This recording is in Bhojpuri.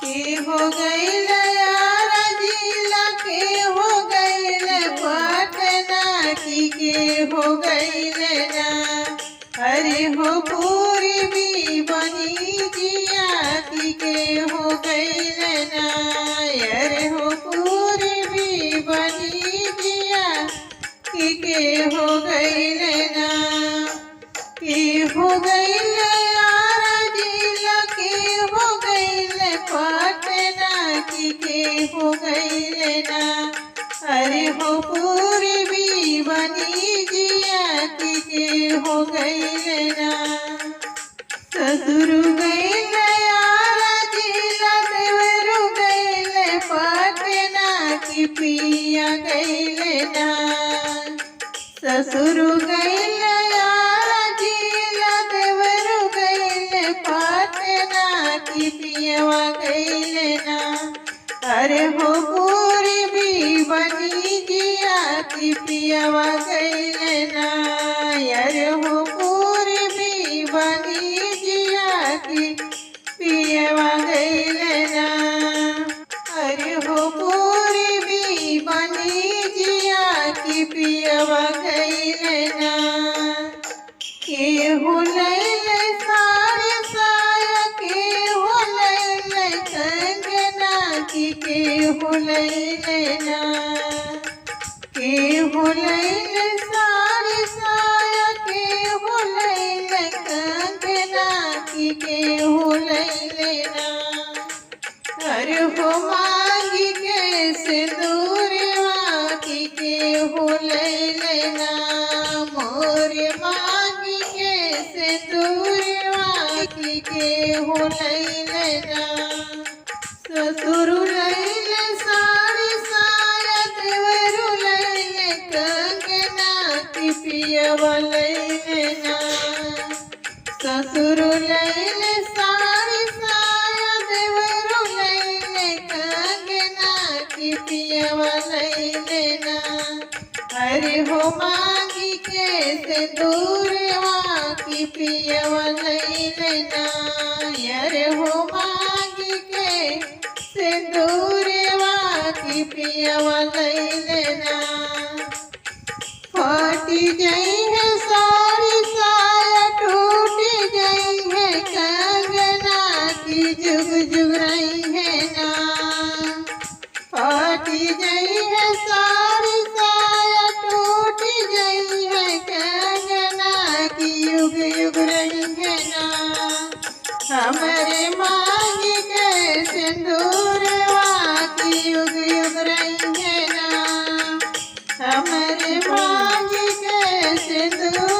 के हो गईल यार जिला के हो गईल पटना की के हो गईल ना। अरे हो पूर्वी बनी जिया की के हो गईल ना। अरे हो पूर्वी बनी जिया की के हो गईल ना। के हो गईल यार जिला के हो गईल पटना की के हो गईल ना। अरे हो पूर्वी बनी जिया की के हो गईल ना। ससुर गईल यार जिला देवरु गईल पटना की पिया गईल ना। ससुर गईल यार जिला देवरु गईल पटना की पियवा गईल ना। अरे हो पूर्वी बनी जिया की पियवा गईल ना। अरे हो पूर्वी बनी जिया की पियवा गईल ना। अरे हो पूर्वी बनी जिया की पियवा गईल ना। के हो लैल साड़ी साया के हो लैल कंगना की के हो लैल ना। के हो लैल साड़ी साया के हो लैल कंगना की के हो लैल ना। अरे हो मांगी के सिंदूरवा की के हो लैल ना। मोर मांगी के सिंदूरवा की के हो लैल ना। ससुर लैल साड़ी साया देवरु लैल कंगना की पियवा लैल ना। ससुर लैल साड़ी साया देवरु लैल कंगना की पियवा लैल ना। अरे हो मांगी के सिंदूरवा की पियवा लैल ना। अरे हो मांगी के सिंदूरवा की पियवा लैल ना। फटी गई है साड़ी साया टूटी गई है कंगना की जुग जुग रही है ना। फटी गई है साड़ी साया टूटी गई है कंगना की युग युग रही है ना। हमारे मांगी के सिंदूरवा की युग युग रही है ना। हमारे मांगी के सिंदूर